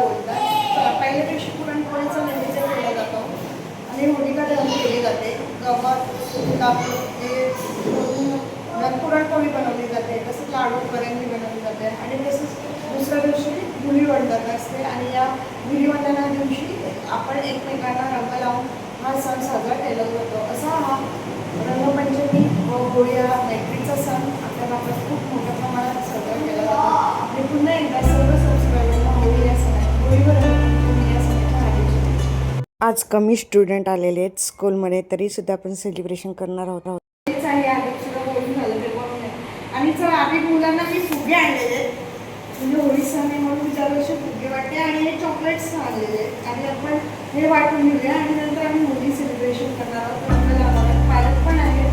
बोलतात. पहिल्या दिवशी पुरणपोळीचा नैवेद्य केला जातो आणि होलिका दहन केली जाते. गव्हात कापून पुरणपोळी बनवली जाते, तसंच लाडू करंजी बनवली जाते आणि तसंच दुसऱ्या दिवशी धुलीवंदन असते आणि या धुलीवंदना दिवशी आपण एकमेकांना रंग लावून हा सण साजरा केला जातो. असा हा रंगपंचमी व होळी हा मैत्रीचा सण आपल्या भागात खूप मोठ्या प्रमाणात साजरा केला जातो. आणि पुन्हा एकदा सर्व सबस्क्रायबरला होळी या सणात होळीवर रंगपंचमी या सणाच्या हार्दिक. आज कमी स्टुडंट आलेले आहेत स्कूलमध्ये, तरी सुद्धा आपण सेलिब्रेशन करणार आहोत. आणि चला आम्ही मुलांना मी फुगे आणलेले आहेत, म्हणजे होळी सण आहे म्हणून विचारवर्षी फुगे वाटते आणि हे चॉकलेट्स आणलेले आहेत आणि आपण हे वाटून घेऊया आणि नंतर आम्ही होळी सेलिब्रेशन करणार आहोत. आपल्याला पालक पण आहे.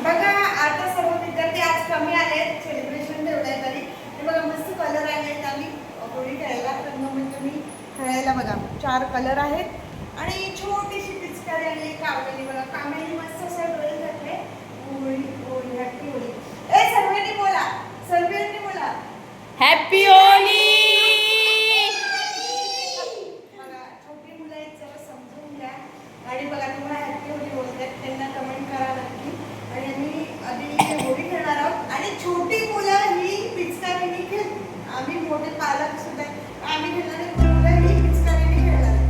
बघा आता सर्व विद्यार्थी आज कमी आले, सेलिब्रेशन ठेवलंय तरी बघा मस्त कलर आहेत. आम्ही होळी खेळायला रंगपंचमी खेळायला बघा 4 कलर आहेत आणि छोटीशी पिचकारी आणि कावलेली बघा. कामेली मस्त असा ड्रेस घातले. होळी होळी हॅपी होळी. सर्वांनी बोला, सर्वांनी बोला हॅपी होली. बघा छोटी मुलं आहेत, जरा समजून घ्या आणि बघा तुम्हाला हॅपी होळी बोलतात त्यांना कमेंट करा नक्की. आणि आम्ही आधी होळी खेळणार आहोत आणि छोटी मुलं ही पिचकारीने खेळ, आम्ही मोठे पालक सुद्धा आम्ही खेळणारे मुलं ही पिचकारीने खेळणार.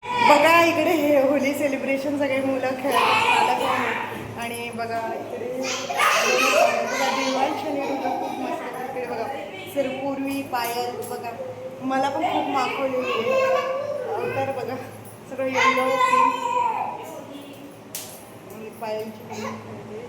बघा इकडे हे होली सेलिब्रेशन सगळे मुलं खेळायला पालक आहेत आणि बघा इकडे बघा दिवाळी शनी खूप मस्त आहे. इकडे बघा सर पूर्वी पायल बघा मला पण खूप मागवलेली आहे तर बघा सगळं येलो आणि पायलची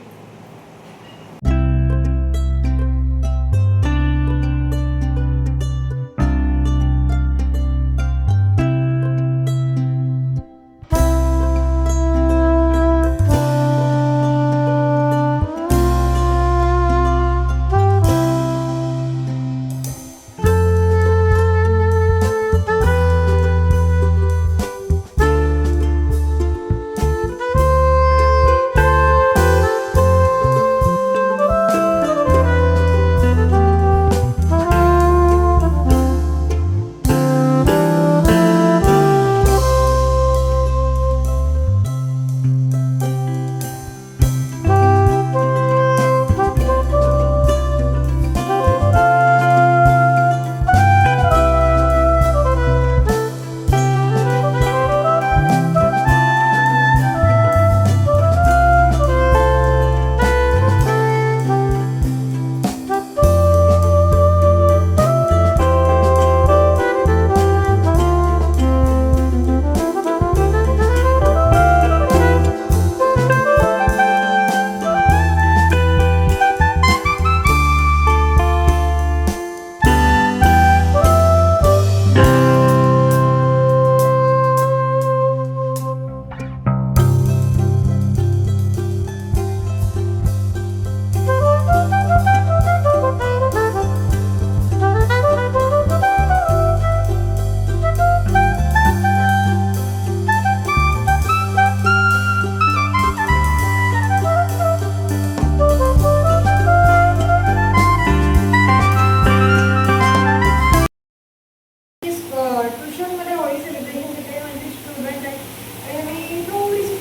ट्युशनमध्ये होळी सेलिब्रेशन केले म्हणजे स्टुडंट आहे आणि मी थोडीशी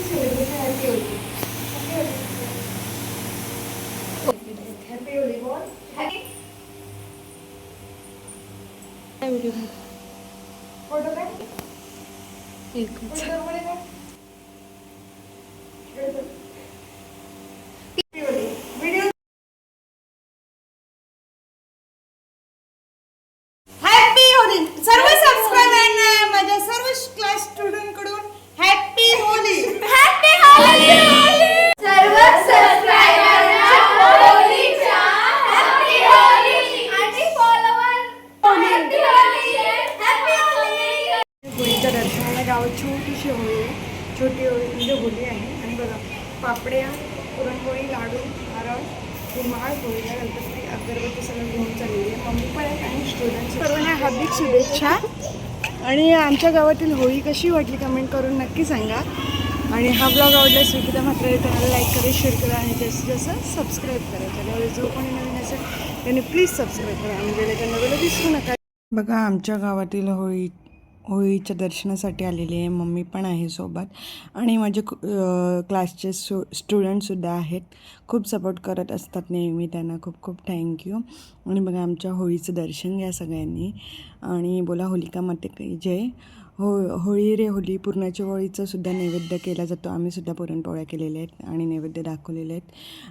सेलिब्रेशन हॅपी होली बोल फोटो काय व्हिडिओ सर्व सबस्क्रायबरांना माझ्या सर्व क्लास स्टुडंट कडून हॅपी होली हॅपी होली सर्व सबस्क्रायबरांना होलीच्या हॅपी होली आणि follower happy Holy happy Holy. होळीच्या दर्शनाला गावात छोटीशी होळी आहे छोटी होळी म्हणजे होली आहे आणि बघा पापड्या पुरणपोळी लाडू नारळ माळ होळीला गणपती अगरबत्ती सगळं घेऊन चाललेली आहे मम्मी पण आहे आणि स्टुडंट सर्वांना हार्दिक शुभेच्छा आणि आमच्या गावातील होळी कशी वाटली कमेंट करून नक्की सांगा आणि हा ब्लॉग आवडला स्वीकृता मात्र त्यांना लाईक करा शेअर करा आणि जास्तीत जास्त सबस्क्राईब करा त्यामुळे जो कोणी नवीन असेल त्यांनी प्लीज सबस्क्राईब करा आणि गेल्या त्यांना वेळेला विसरू नका. बघा आमच्या गावातील होळीच्या दर्शनासाठी आलेली आहे मम्मी पण आहे सोबत आणि माझे क्लासचे स्टुडंटसुद्धा आहेत खूप सपोर्ट करत असतात नेहमी त्यांना खूप खूप थँक्यू. आणि बघा आमच्या होळीचं दर्शन घ्या सगळ्यांनी आणि बोला होलिका माते की जय. होळी रे होळी पुरणाच्या होळीचा सुद्धा नैवेद्य केला जातो आम्हीसुद्धा पुरणपोळ्या केलेल्या आहेत आणि नैवेद्य दाखवलेले आहेत.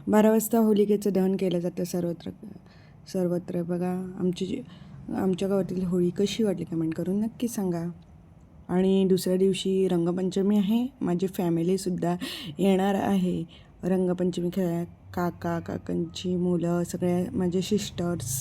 12 वाजता होलिकेचं दहन केलं जातं सर्वत्र बघा आमच्या गावातील होळी कशी वाटली कमेंट करून नक्की सांगा. आणि दुसऱ्या दिवशी रंगपंचमी आहे माझी फॅमिलीसुद्धा येणार आहे रंगपंचमी खेळायला काकांची मुलं सगळ्या माझे सिस्टर्स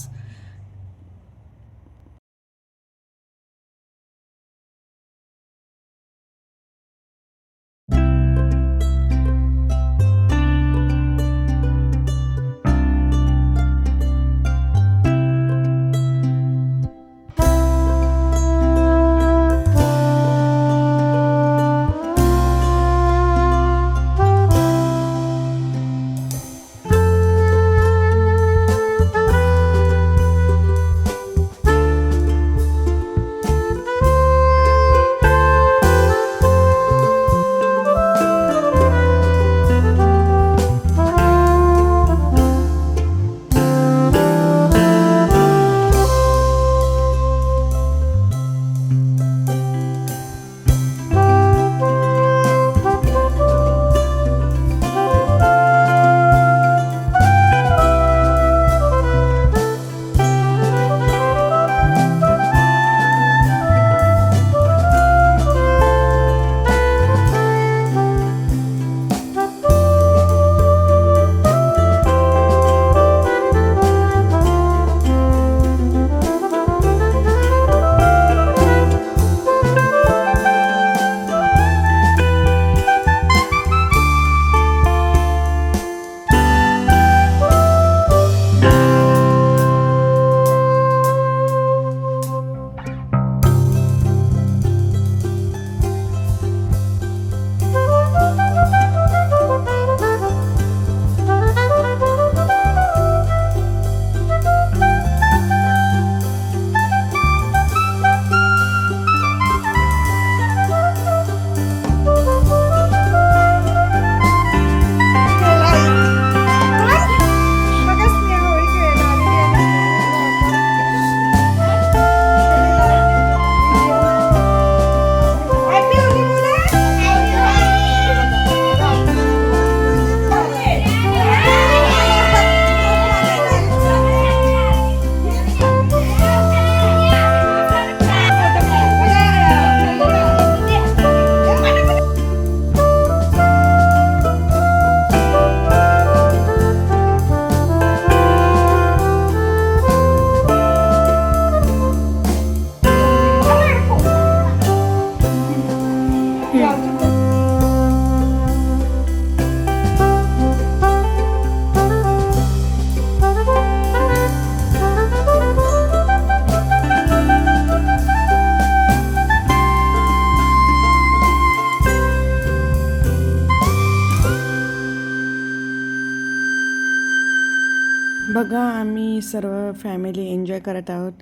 बघा आम्ही सर्व फॅमिली एन्जॉय करत आहोत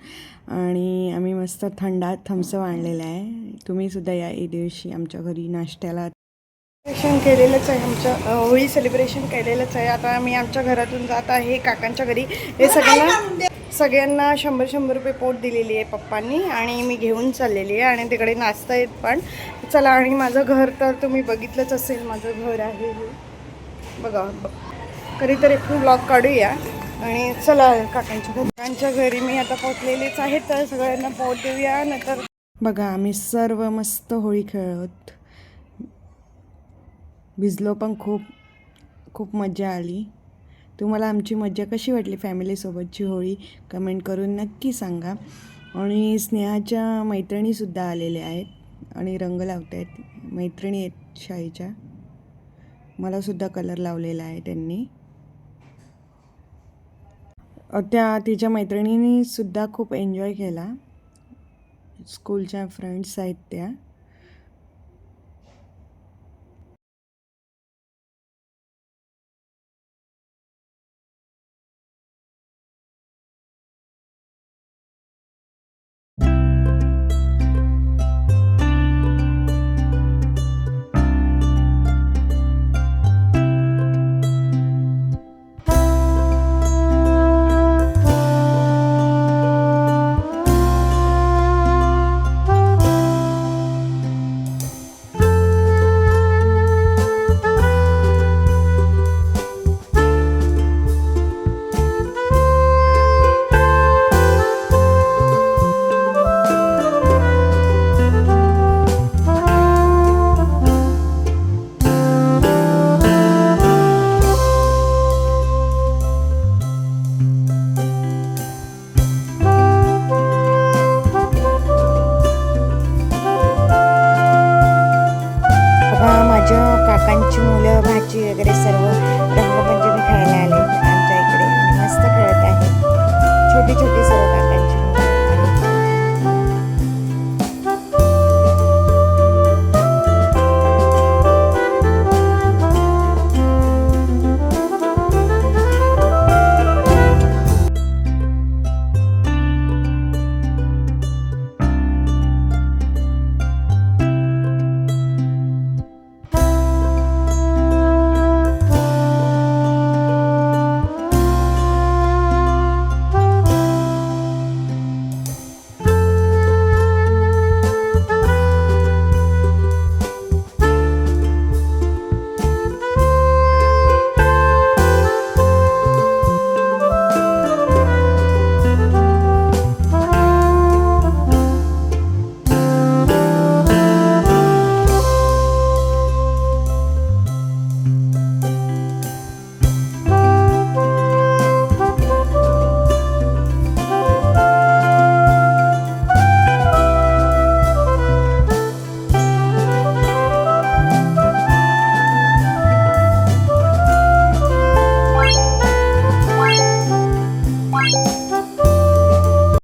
आणि आम्ही मस्त थंडा थम्सअप आणलेला आहे. तुम्हीसुद्धा या दिवशी आमच्या घरी नाश्त्याला सेलिब्रेशन केलेलंच आहे. आमचं होळी सेलिब्रेशन केलेलंच आहे. आता आम्ही आमच्या घरातून जात आहे काकांच्या घरी. हे सगळ्यांना 100-100 रुपये पोट दिलेली आहे पप्पांनी आणि मी घेऊन चाललेली आहे आणि तिकडे नाचता येत पण. चला, आणि माझं घर तर तुम्ही बघितलंच असेल. माझं घर आहे हे बघा. कधीतरी आपण ब्लॉग काढूया. आणि चला काकांच्या घरी मी आता पोचलेलीच आहे. तर सगळ्यांना पोट देऊया. नंतर बघा आम्ही सर्व मस्त होळी खेळत, भिजलो पण खूप मजा आली. तुम्हाला आमची मजा कशी वाटली फॅमिलीसोबतची होळी कमेंट करून नक्की सांगा. आणि स्नेहाच्या मैत्रिणीसुद्धा आलेल्या आहेत आणि रंग लावत आहेत. मैत्रिणी आहेत शाळेच्या. मलासुद्धा कलर लावलेला आहे त्यांनी. तिच्या मैत्रिणींनीसुद्धा खूप एन्जॉय केला. स्कूलच्या फ्रेंड्स आहेत त्या. काकांची मुलं भाची वगैरे